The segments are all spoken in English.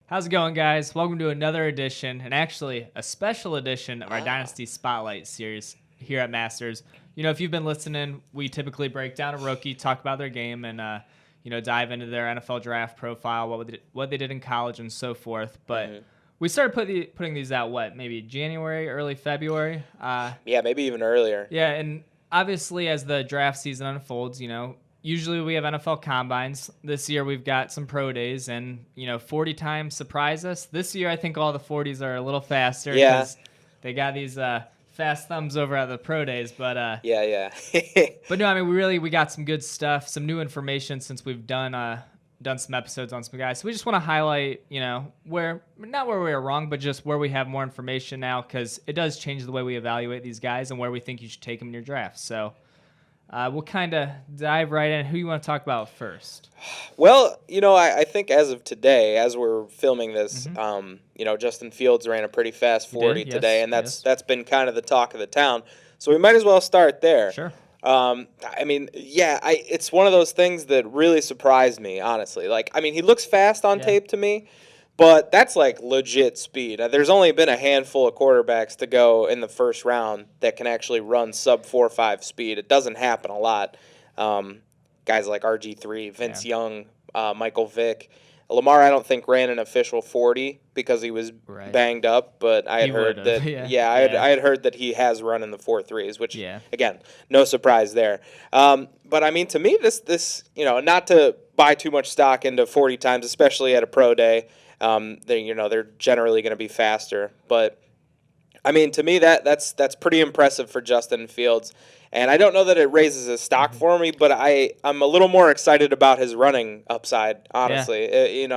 How's it going, guys? Welcome to another edition, and actually a special edition of our Ah, Dynasty Spotlight series here at Masters. If you've been listening, we typically break down a rookie, talk about their game, and dive into their NFL draft profile, what they did in college, and so forth. But we started putting these out, maybe January, early February? yeah, maybe even earlier. Yeah, and obviously as the draft season unfolds, usually we have NFL combines. This year we've got some pro days, and 40 times surprise us. This year I think all the 40s are a little faster Yeah. because they got these fast thumbs over at the pro days. But Yeah. but no, I mean we got some good stuff, some new information since we've done some episodes on some guys. So we just want to highlight, where not where we were wrong, but just where we have more information now, because it does change the way we evaluate these guys and where we think you should take them in your draft. So we'll kind of dive right in. Who you want to talk about first? Well, I think as of today, as we're filming this, Justin Fields ran a pretty fast 40 Yes, today, and that's been kind of the talk of the town. So we might as well start there. Sure. It's one of those things that really surprised me, honestly. He looks fast on tape to me, but that's like legit speed. There's only been a handful of quarterbacks to go in the first round that can actually run sub 4.5 speed. It doesn't happen a lot. Guys like RG3, Vince Young, Michael Vick. Lamar, I don't think, ran an official 40 because he was banged up, but I had heard that. I had heard that he has run in the 4.3s, which again, no surprise there. But I mean, to me, this not to buy too much stock into 40 times, especially at a pro day. They're generally going to be faster, but I mean, to me, that's pretty impressive for Justin Fields. And I don't know that it raises his stock for me, but I'm a little more excited about his running upside, honestly. I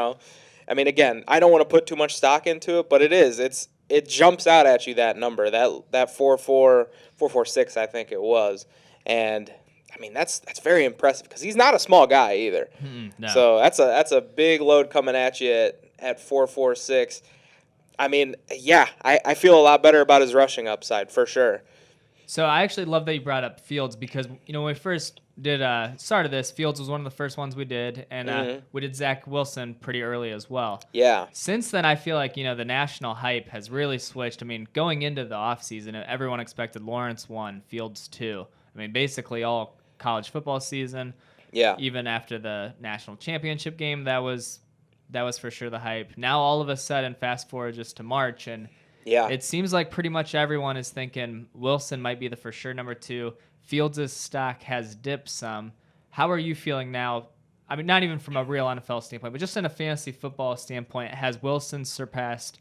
mean, again, I don't want to put too much stock into it, but it jumps out at you, that number, that 4.46, I think it was. And I mean, that's very impressive because he's not a small guy either. No. So that's a big load coming at you at 4.46. I mean, I feel a lot better about his rushing upside for sure. So I actually love that you brought up Fields because, when we first started this, Fields was one of the first ones we did, and we did Zack Wilson pretty early as well. Yeah. Since then, I feel like, the national hype has really switched. I mean, going into the offseason, everyone expected Lawrence 1, Fields 2. I mean, basically all college football season. Yeah. Even after the national championship game, that was for sure the hype. Now, all of a sudden, fast forward just to March, and it seems like pretty much everyone is thinking Wilson might be the for sure number 2. Fields' stock has dipped some. How are you feeling now? I mean, not even from a real NFL standpoint, but just in a fantasy football standpoint, has Wilson surpassed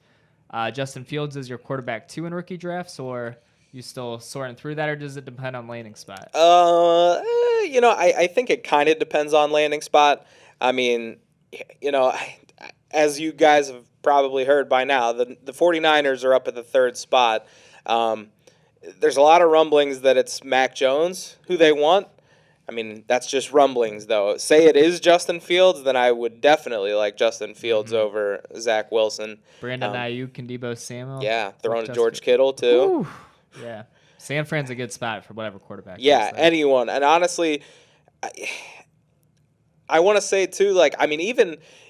Justin Fields as your quarterback 2 in rookie drafts, or you still sorting through that, or does it depend on landing spot? I think it kind of depends on landing spot. I mean, as you guys have probably heard by now, the 49ers are up at the 3rd spot. There's a lot of rumblings that it's Mac Jones who they want. I mean, that's just rumblings, though. Say it is Justin Fields, then I would definitely like Justin Fields over Zack Wilson. Brandon Ayuk and Deebo Samuel. Yeah, throwing to George Kittle, too. Ooh. Yeah. San Fran's a good spot for whatever quarterback. Yeah, anyone. And honestly, I want to say, too,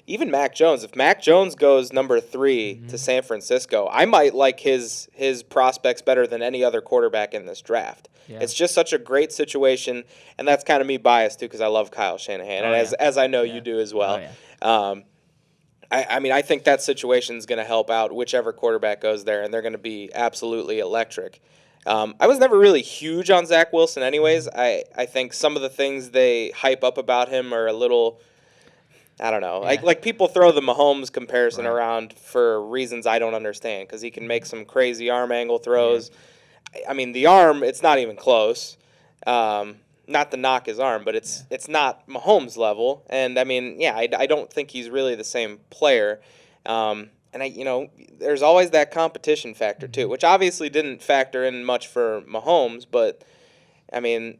even Mac Jones. If Mac Jones goes number 3 to San Francisco, I might like his prospects better than any other quarterback in this draft. Yeah. It's just such a great situation, and that's kind of me biased, too, because I love Kyle Shanahan, as I know you do as well. I think that situation is going to help out whichever quarterback goes there, and they're going to be absolutely electric. I was never really huge on Zack Wilson anyways. I think some of the things they hype up about him are a little, I don't know. Yeah. Like people throw the Mahomes comparison around for reasons I don't understand because he can make some crazy arm angle throws. Yeah. I mean, the arm, it's not even close. Not to knock his arm, but it's not Mahomes level. And, I mean, I don't think he's really the same player. And there's always that competition factor too, which obviously didn't factor in much for Mahomes. But I mean,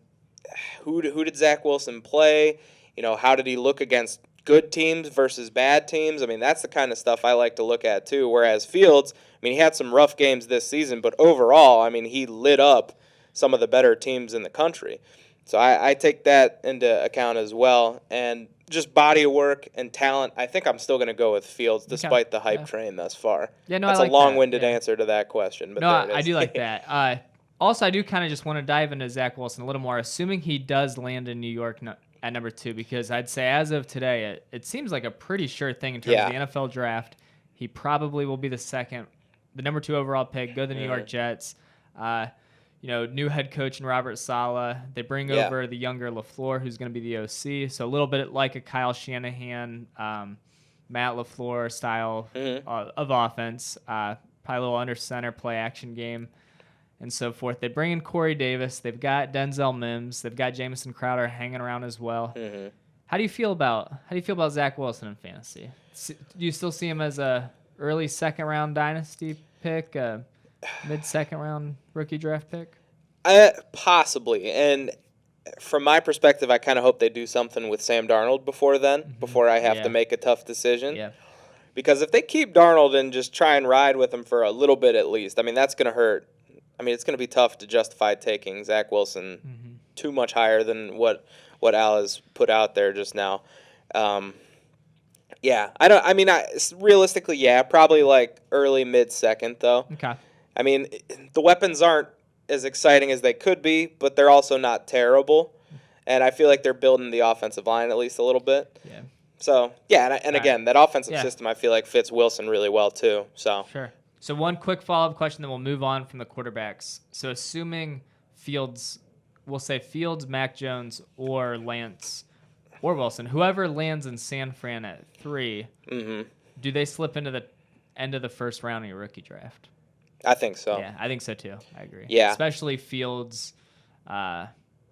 who did Zack Wilson play? How did he look against good teams versus bad teams? I mean, that's the kind of stuff I like to look at too. Whereas Fields, I mean, he had some rough games this season, but overall, I mean, he lit up some of the better teams in the country. So I take that into account as well. And just body of work and talent, I think I'm still going to go with Fields despite the hype train thus far. Yeah, no, that's I like a long-winded that. answer to that question. But no, there it is. I do like that. Also, I do kind of just want to dive into Zack Wilson a little more, assuming he does land in New York at number 2, because I'd say as of today, it seems like a pretty sure thing in terms of the NFL draft. He probably will be the number 2 overall pick, go to the New York Jets. New head coach in Robert Saleh. They bring over the younger LaFleur, who's going to be the OC. So a little bit like a Kyle Shanahan, Matt LaFleur style of offense. Probably a little under center play action game and so forth. They bring in Corey Davis. They've got Denzel Mims. They've got Jamison Crowder hanging around as well. Mm-hmm. How do you feel about Zack Wilson in fantasy? Do you still see him as a early second round dynasty pick? Mid-second round rookie draft pick? Possibly. And from my perspective, I kind of hope they do something with Sam Darnold before then, before I have to make a tough decision. Yeah. Because if they keep Darnold and just try and ride with him for a little bit at least, I mean, that's going to hurt. I mean, it's going to be tough to justify taking Zack Wilson too much higher than what Al has put out there just now. Realistically, probably like early mid-second, though. Okay. I mean, the weapons aren't as exciting as they could be, but they're also not terrible. And I feel like they're building the offensive line at least a little bit. Yeah. So, again, that offensive system I feel like fits Wilson really well too. So Sure. So one quick follow-up question, then we'll move on from the quarterbacks. So assuming Fields, we'll say Fields, Mac Jones, or Lance, or Wilson, whoever lands in San Fran at 3, do they slip into the end of the first round of your rookie draft? I think so. Yeah, I think so too. I agree. Yeah. Especially Fields.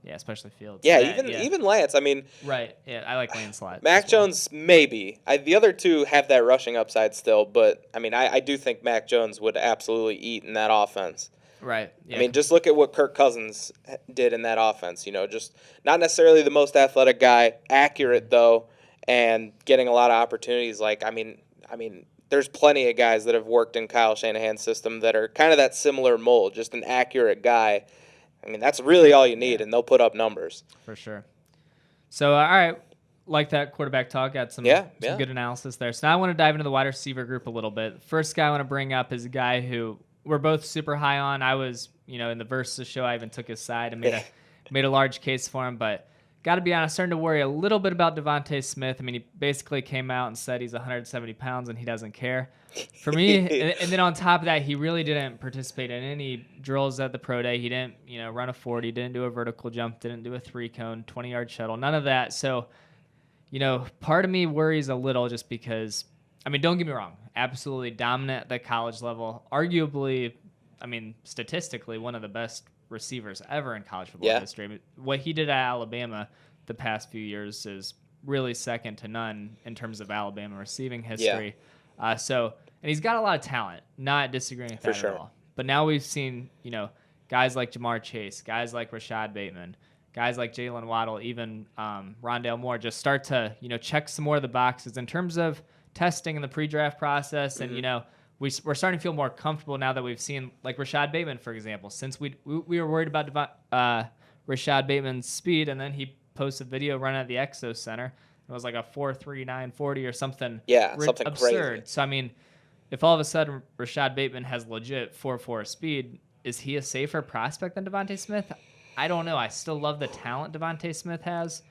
Especially Fields. Yeah, even Lance. I mean. Right. Yeah, I like Lance a lot. Mac Jones, maybe. The other two have that rushing upside still, but, I mean, I do think Mac Jones would absolutely eat in that offense. Right. Yeah. I mean, just look at what Kirk Cousins did in that offense. Just not necessarily the most athletic guy, accurate, though, and getting a lot of opportunities. Like, I mean, there's plenty of guys that have worked in Kyle Shanahan's system that are kind of that similar mold, just an accurate guy. I mean, that's really all you need, and they'll put up numbers. For sure. So, all right, like that quarterback talk, got some good analysis there. So now I want to dive into the wide receiver group a little bit. First guy I want to bring up is a guy who we're both super high on. I was, in the Versus show, I even took his side and made a large case for him, but got to be honest, starting to worry a little bit about Devonta Smith. I mean, he basically came out and said he's 170 pounds and he doesn't care. For me, and then on top of that, he really didn't participate in any drills at the pro day. He didn't, run a 40, didn't do a vertical jump, didn't do a 3-cone, 20-yard shuttle, none of that. So, part of me worries a little just because, I mean, don't get me wrong, absolutely dominant at the college level. Arguably, I mean, statistically, one of the best receivers ever in college football history. I mean, what he did at Alabama the past few years is really second to none in terms of Alabama receiving history. And he's got a lot of talent, not disagreeing with that at all. But now we've seen, guys like Jamar Chase, guys like Rashad Bateman, guys like Jalen Waddle, even Rondale Moore just start to, check some more of the boxes in terms of testing in the pre-draft process. And, we're starting to feel more comfortable now that we've seen, like Rashad Bateman, for example, since we were worried about Rashad Bateman's speed, and then he posted a video running at the Exo Center. It was like a 4.39 40 or something. Yeah, something absurd. crazy. So, I mean, if all of a sudden Rashad Bateman has legit 4.4 speed, is he a safer prospect than Devonta Smith? I don't know. I still love the talent Devonta Smith has,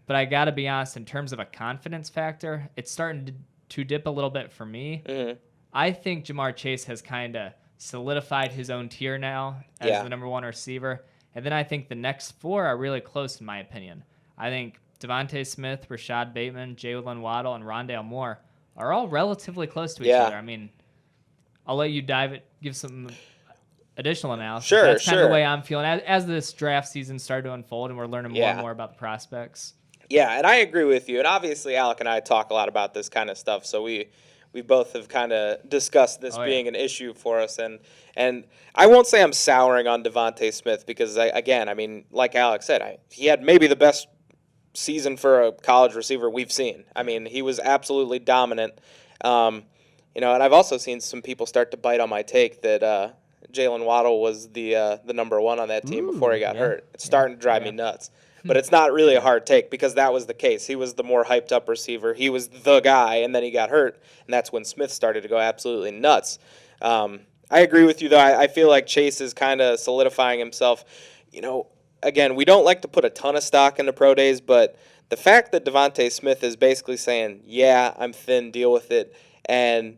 but I got to be honest, in terms of a confidence factor, it's starting to dip a little bit for me. Mm-hmm. I think Jamar Chase has kind of solidified his own tier now as the number 1 receiver. And then I think the next 4 are really close, in my opinion. I think Devonta Smith, Rashad Bateman, Jalen Waddle, and Rondale Moore are all relatively close to each other. I mean, I'll let you give some additional analysis. Sure, That's kind of the way I'm feeling as this draft season started to unfold and we're learning more and more about the prospects. Yeah, and I agree with you. And obviously, Alec and I talk a lot about this kind of stuff, so we both have kind of discussed this being an issue for us. And I won't say I'm souring on Devonta Smith because, I mean, like Alex said, he had maybe the best season for a college receiver we've seen. I mean, he was absolutely dominant. And I've also seen some people start to bite on my take that Jalen Waddle was the number one on that team before he got hurt. It's starting to drive me nuts. But it's not really a hard take because that was the case. He was the more hyped up receiver. He was the guy, and then he got hurt, and that's when Smith started to go absolutely nuts. I agree with you, though. I feel like Chase is kind of solidifying himself. Again, we don't like to put a ton of stock into pro days, but the fact that Devonta Smith is basically saying, yeah, I'm thin, deal with it, and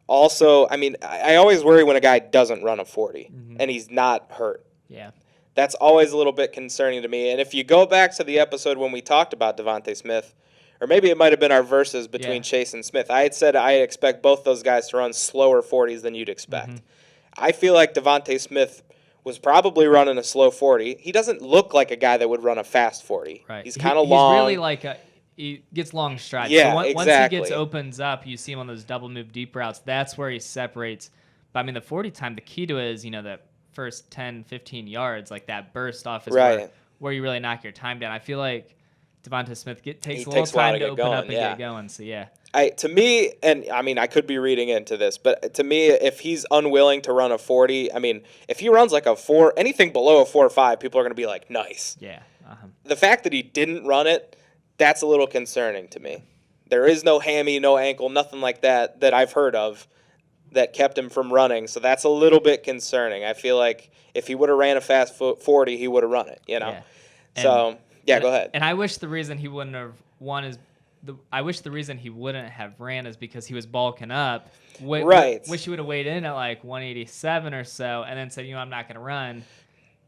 also, I always worry when a guy doesn't run a 40 and he's not hurt. Yeah. That's always a little bit concerning to me. And if you go back to the episode when we talked about Devonta Smith, or maybe it might have been our verses between Chase and Smith, I had said I expect both those guys to run slower 40s than you'd expect. I feel like Devonta Smith was probably running a slow 40. He doesn't look like a guy that would run a fast 40. Right. He's kind of long. He's really like he gets long strides. Yeah, so exactly. Once he opens up, you see him on those double move deep routes. That's where he separates. But the 40 time, the key to it is, the first 10, 15 yards, like that burst off is where you really knock your time down. I feel like Devonta Smith takes a little time to open up and get going. So, yeah. To me, and I could be reading into this, but to me, if he's unwilling to run a 40, if he runs like a 4, anything below a 4 or 5, people are going to be like, nice. Yeah. The fact that he didn't run it, that's a little concerning to me. There is no hammy, no ankle, nothing like that I've heard of that kept him from running. So that's a little bit concerning. I feel like if he would have ran a fast 40, he would have run it, Yeah. So, go ahead. And I wish the reason he wouldn't have won is I wish the reason he wouldn't have ran is because he was bulking up. Right. Wish he would have weighed in at like 187 or so and then said, I'm not going to run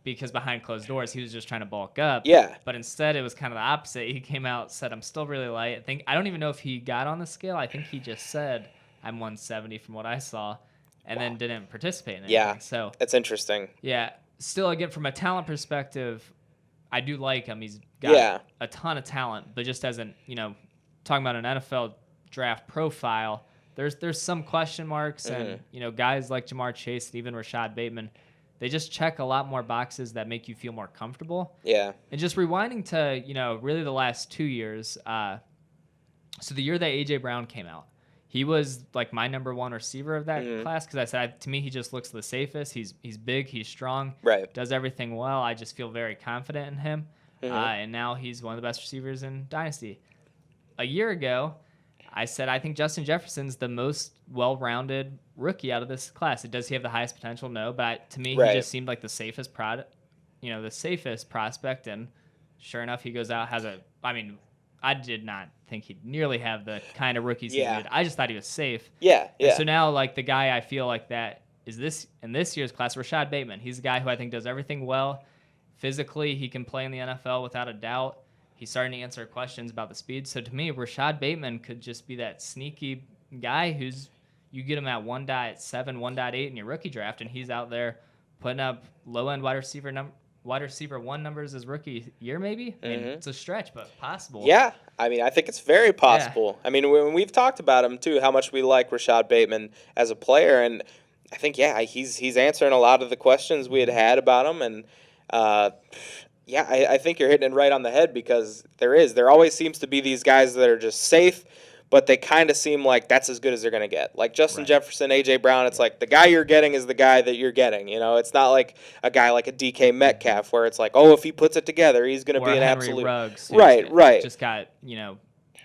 because behind closed doors he was just trying to bulk up. Yeah. But instead it was kind of the opposite. He came out, said, I'm still really light. I don't even know if he got on the scale. I think he just said, I'm 170 from what I saw, and then didn't participate in anything. Yeah, so that's interesting. Yeah. Still, again, from a talent perspective, I do like him. He's got a ton of talent, but just as talking about an NFL draft profile, there's some question marks, and guys like Jamar Chase and even Rashad Bateman, they just check a lot more boxes that make you feel more comfortable. Yeah. And just rewinding to really the last 2 years, so the year that AJ Brown came out, he was like my number one receiver of that class because I said to me he just looks the safest. He's big, he's strong, does everything well. I just feel very confident in him, and now he's one of the best receivers in Dynasty. A year ago, I said I think Justin Jefferson's the most well-rounded rookie out of this class. Does he have the highest potential? No, but to me he just seemed like the safest the safest prospect. And sure enough, he goes out I did not think he'd nearly have the kind of rookies he did. I just thought he was safe. Yeah. And so now, like the guy I feel like that is in this year's class, Rashad Bateman. He's a guy who I think does everything well. Physically, he can play in the NFL without a doubt. He's starting to answer questions about the speed. So to me, Rashad Bateman could just be that sneaky guy who's you get him at 1.7, 1.8 in your rookie draft, and he's out there putting up low-end wide receiver one numbers his rookie year, maybe. It's a stretch, but possible. Yeah, I think it's very possible. Yeah. When we've talked about him too, how much we like Rashad Bateman as a player, and I think he's answering a lot of the questions we had about him, and I think you're hitting it right on the head because there always seems to be these guys that are just safe, but they kind of seem like that's as good as they're going to get. Like Justin Jefferson, A.J. Brown, it's like the guy you're getting is the guy that you're getting. It's not like a guy like a DK Metcalf where it's like, if he puts it together, he's going to be an absolute... Ruggs, right. Just got,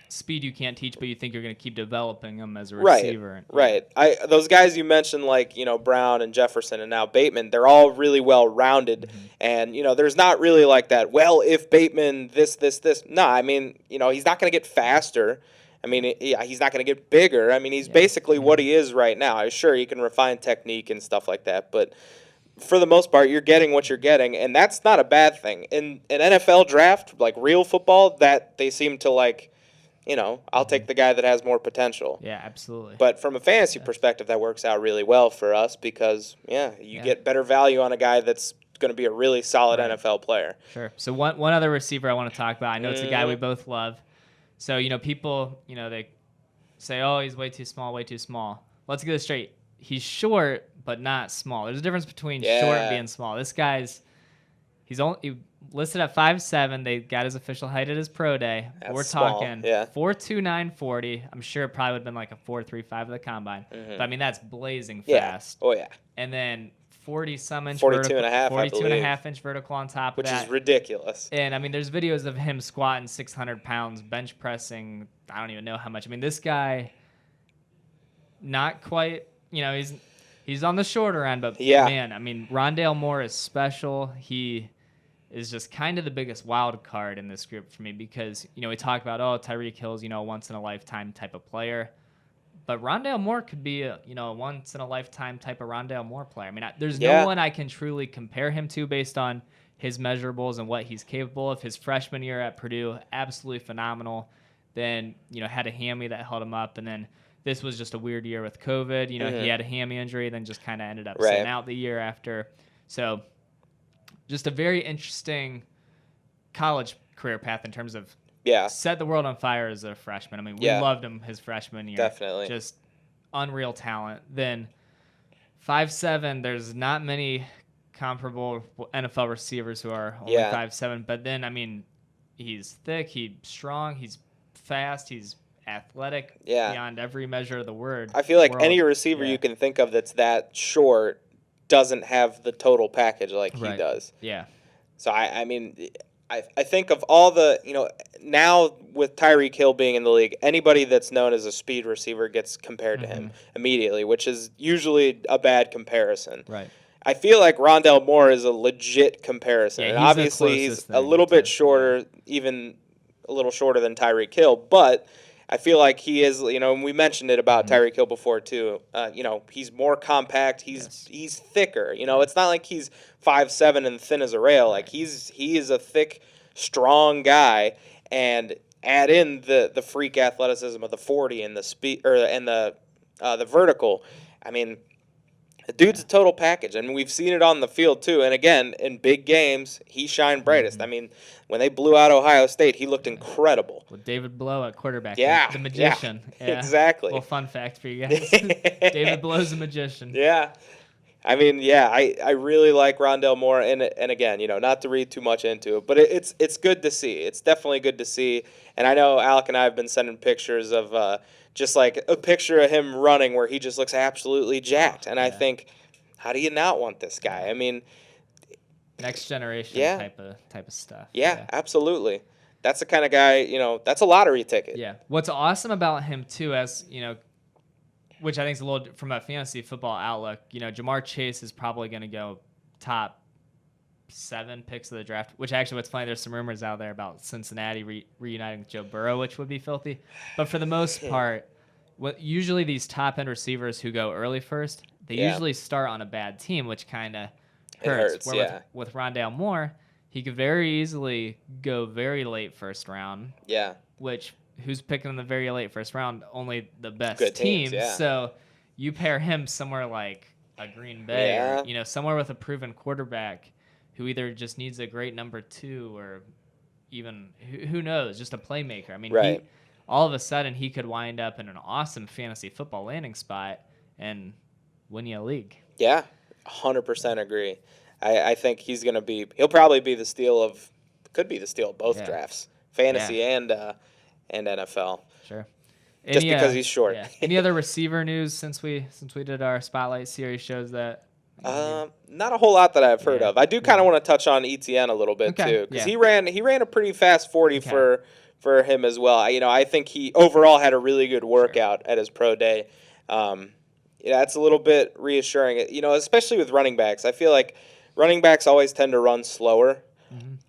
speed you can't teach, but you think you're going to keep developing him as a receiver. Right. Those guys you mentioned, like, Brown and Jefferson and now Bateman, they're all really well-rounded. And, there's not really like that, if Bateman this. No, he's not going to get faster. He's not going to get bigger. He's basically what he is right now. Sure, he can refine technique and stuff like that, but for the most part, you're getting what you're getting, and that's not a bad thing. In an NFL draft, like real football, that they seem to like, I'll take the guy that has more potential. Yeah, absolutely. But from a fantasy perspective, that works out really well for us because, you get better value on a guy that's going to be a really solid NFL player. Sure. So one other receiver I want to talk about, I know it's a guy we both love. So, people, they say, he's way too small. Let's get this straight. He's short, but not small. There's a difference between short and being small. This guy's, listed at 5'7". They got his official height at his pro day. That's We're small, talking yeah. 4.29 40. I'm sure it probably would have been like a 4.35 at the combine. Mm-hmm. But I mean, that's blazing Yeah. fast. Oh, yeah. And then 40-some inch 42 vertical, and a half, 42 and a half inch vertical on top of that. Which is ridiculous. And I mean, there's videos of him squatting 600 pounds, bench pressing. I don't even know how much. I mean, this guy, not quite, he's on the shorter end, but man, I mean, Rondale Moore is special. He is just kind of the biggest wild card in this group for me because, we talk about, Tyreek Hill's, a once-in-a-lifetime type of player. But Rondale Moore could be a once-in-a-lifetime type of Rondale Moore player. I mean, there's no one I can truly compare him to based on his measurables and what he's capable of. His freshman year at Purdue, absolutely phenomenal. Then, had a hammy that held him up. And then this was just a weird year with COVID. He had a hammy injury, then just kind of ended up sitting out the year after. So just a very interesting college career path in terms of set the world on fire as a freshman. I mean, we loved him his freshman year. Definitely. Just unreal talent. Then 5'7", there's not many comparable NFL receivers who are only 5'7", but then, I mean, he's thick, he's strong, he's fast, he's athletic beyond every measure of the word. I feel like any receiver you can think of that's that short doesn't have the total package like he does. Yeah. So, I mean, I think of all the, now with Tyreek Hill being in the league, anybody that's known as a speed receiver gets compared to him immediately, which is usually a bad comparison. Right. I feel like Rondale Moore is a legit comparison. Yeah, and obviously, he's a little bit shorter, even a little shorter than Tyreek Hill, but I feel like he is, and we mentioned it about Tyreek Hill before too. He's more compact. He's thicker. It's not like he's 5'7" and thin as a rail. Like he is a thick, strong guy, and add in the freak athleticism of the 40 and the speed and the vertical. I mean, the dude's a total package, and we've seen it on the field too. And again, in big games, he shined brightest. I mean, when they blew out Ohio State, he looked incredible. With David Blow at quarterback, the magician. Yeah, exactly. Little fun fact for you guys: David Blow's a magician. Yeah, I mean, I really like Rondale Moore, and again, not to read too much into it, but it's good to see. It's definitely good to see, and I know Alec and I have been sending pictures of. Just like a picture of him running where he just looks absolutely jacked. And I think, how do you not want this guy? I mean, next generation type of stuff. Yeah, absolutely. That's the kind of guy, that's a lottery ticket. Yeah. What's awesome about him too, as which I think is a little from a fantasy football outlook, Jamar Chase is probably going to go top 7 picks of the draft, which actually what's funny, there's some rumors out there about Cincinnati reuniting with Joe Burrow, which would be filthy. But for the most part, usually these top-end receivers who go early first, they usually start on a bad team, which kind of hurts. With Rondale Moore, he could very easily go very late first round. Yeah. Which, who's picking in the very late first round? Only the best good teams. Yeah. So you pair him somewhere like a Green Bay or, somewhere with a proven quarterback who either just needs a great number 2 or even, who knows, just a playmaker. I mean, all of a sudden he could wind up in an awesome fantasy football landing spot and win you a league. Yeah, 100% agree. I think he'll probably be the steal of both drafts, fantasy and NFL. Sure. Just because he's short. Yeah. Any other receiver news since we did our Spotlight series shows that? Not a whole lot that I've heard of. I do kind of want to touch on ETN a little bit too, because he ran a pretty fast 40 for him as well. I think he overall had a really good workout at his pro day. It's a little bit reassuring. Especially with running backs. I feel like running backs always tend to run slower.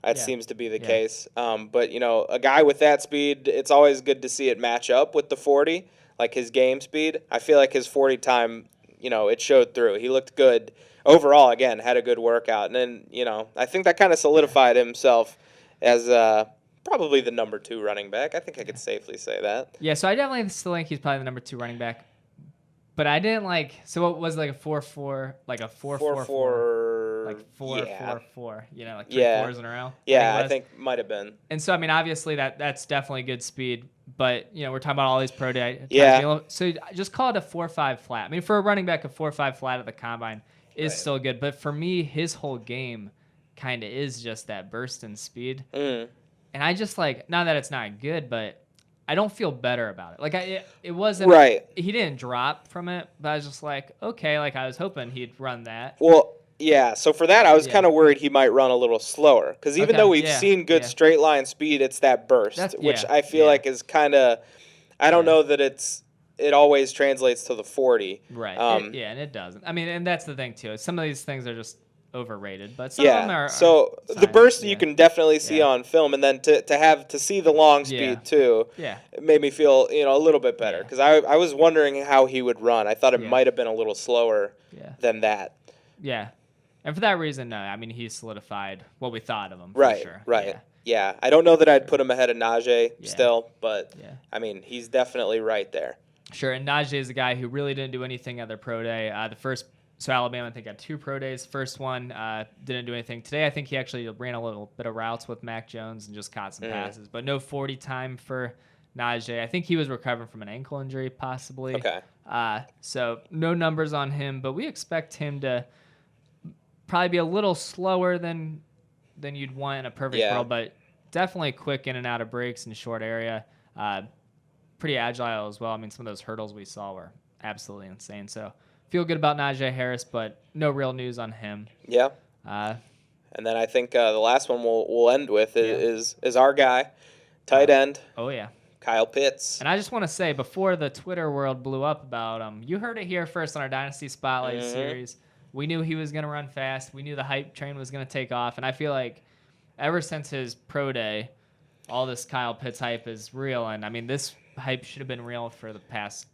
That seems to be the case. But a guy with that speed, it's always good to see it match up with the 40, like his game speed. I feel like his 40 time, it showed through. He looked good overall. Again, had a good workout, and then I think that kind of solidified himself as probably the number 2 running back. I think I could safely say that. Yeah, so I definitely still think he's probably the number 2 running back. But I didn't like. So what was like a 4-4, like a 4-4-4, like 4-4-4. Like 3 4s in a row. Yeah, I think might have been. And so I mean, obviously that's definitely good speed. But we're talking about all these pro day times. Yeah. So just call it a 4.5 flat. I mean, for a running back, a 4.5 flat at the combine is still good. But for me, his whole game kind of is just that burst in speed. Mm. And I just like, not that it's not good, but I don't feel better about it. Like it wasn't right. He didn't drop from it, but I was just like, okay, like I was hoping he'd run that. Well, yeah. So for that, I was kind of worried he might run a little slower because even though we've seen good straight line speed, it's that burst, which I feel like is kind of. I don't know that it always translates to the 40. Right. And it doesn't. I mean, and that's the thing too. Some of these things are just overrated, but some of them are. So the burst you can definitely see on film, and then to see the long speed too. Yeah. It made me feel a little bit better because I was wondering how he would run. I thought it might have been a little slower than that. Yeah. And for that reason, no. I mean, he solidified what we thought of him. Right. For sure. Right. Yeah. I don't know that I'd put him ahead of Najee still, but I mean, he's definitely right there. Sure. And Najee is a guy who really didn't do anything at their pro day. So Alabama, I think, had 2 pro days. First one didn't do anything. Today, I think he actually ran a little bit of routes with Mac Jones and just caught some passes, but no 40 time for Najee. I think he was recovering from an ankle injury, possibly. Okay. So no numbers on him, but we expect him to probably be a little slower than you'd want in a perfect world, but definitely quick in and out of breaks in short area. Pretty agile as well. I mean, some of those hurdles we saw were absolutely insane. So feel good about Najee Harris, but no real news on him. Yeah. And then I think the last one we'll end with is our guy, tight end. Oh, yeah. Kyle Pitts. And I just want to say, before the Twitter world blew up about him, you heard it here first on our Dynasty Spotlight series. We knew he was going to run fast. We knew the hype train was going to take off. And I feel like ever since his pro day, all this Kyle Pitts hype is real. And, I mean, this hype should have been real for the past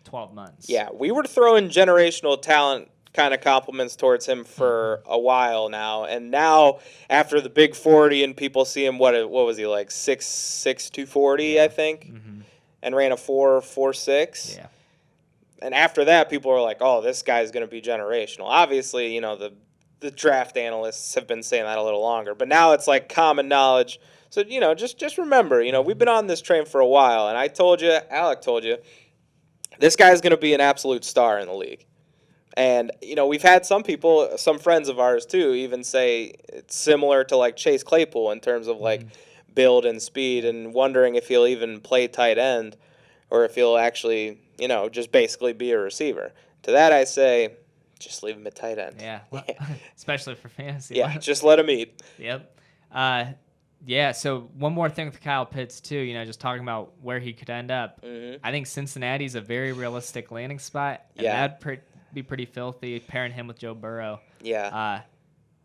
12 months. Yeah, we were throwing generational talent kind of compliments towards him for a while now. And now, after the big 40 and people see him, what was he, like 6'6", 240, I think? And ran a 4.46. Yeah. And after that, people are like, oh, this guy's going to be generational. Obviously, the draft analysts have been saying that a little longer. But now it's like common knowledge. So, just remember, we've been on this train for a while. And I told you, Alec told you, this guy's going to be an absolute star in the league. And, we've had some people, some friends of ours too, even say it's similar to like Chase Claypool in terms of like build and speed, and wondering if he'll even play tight end or if he'll actually, just basically be a receiver. To that I say, just leave him at tight end. Yeah. Especially for fantasy. Yeah, just let him eat. Yep. Yeah, so one more thing with Kyle Pitts, too, just talking about where he could end up. I think Cincinnati's a very realistic landing spot, and that'd be pretty filthy, pairing him with Joe Burrow. Yeah.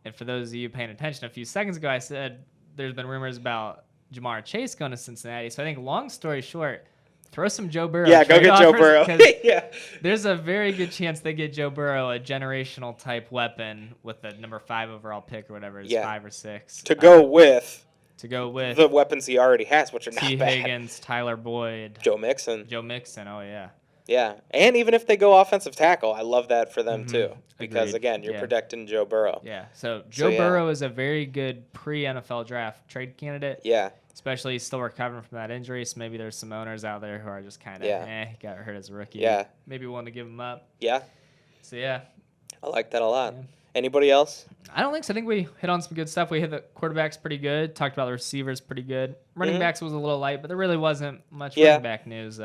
And for those of you paying attention, a few seconds ago I said there's been rumors about Jamar Chase going to Cincinnati. So I think, long story short, throw some Joe Burrow. Yeah, go get Joe Burrow. Yeah. There's a very good chance they get Joe Burrow, a generational type weapon with the number 5 overall pick or whatever, 5 or 6. To go with the weapons he already has, which are not T. bad. Higgins, Tyler Boyd. Joe Mixon, oh yeah. Yeah, and even if they go offensive tackle, I love that for them too. Because, again, you're protecting Joe Burrow. Yeah, so Joe Burrow is a very good pre-NFL draft trade candidate. Yeah. Especially he's still recovering from that injury, so maybe there's some owners out there who are just kind of, he got hurt as a rookie. Yeah. Maybe willing to give him up. Yeah. So, yeah. I like that a lot. Yeah. Anybody else? I don't think so. I think we hit on some good stuff. We hit the quarterbacks pretty good. Talked about the receivers pretty good. Running backs was a little light, but there really wasn't much running back news.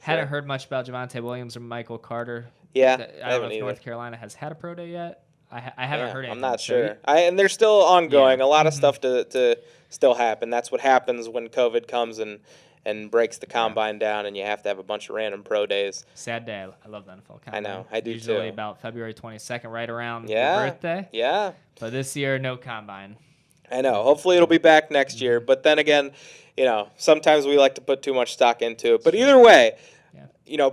Hadn't heard much about Javonte Williams or Michael Carter. Yeah, I don't know if North Carolina has had a pro day yet. I haven't heard anything. I'm not sure. And they're still ongoing. A lot of stuff to still happen. That's what happens when COVID comes and breaks the combine down, and you have to have a bunch of random pro days. Sad day. I love the NFL combine. I know. I do Usually too. about February 22nd, right around your birthday. Yeah. But this year, no combine. I know. Hopefully it'll be back next year. But then again, sometimes we like to put too much stock into it. But either way,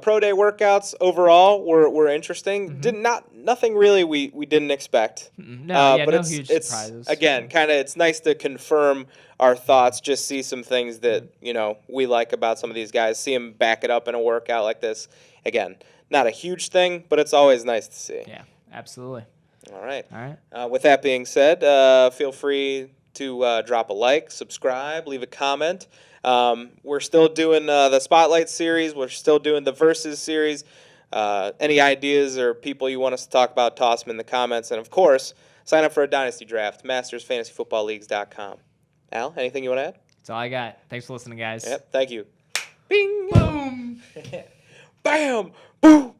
pro day workouts overall were interesting. Nothing really we didn't expect. No, but no it's huge surprises. Again, it's nice to confirm our thoughts. Just see some things that we like about some of these guys. See them back it up in a workout like this. Again, not a huge thing, but it's always nice to see. Yeah, absolutely. All right. With that being said, feel free to drop a like, subscribe, leave a comment. We're still doing the Spotlight series. We're still doing the Versus series. Any ideas or people you want us to talk about, toss them in the comments. And, of course, sign up for a Dynasty Draft, mastersfantasyfootballleagues.com. Al, anything you want to add? That's all I got. Thanks for listening, guys. Yep, thank you. Bing! Boom! Bam! Boom!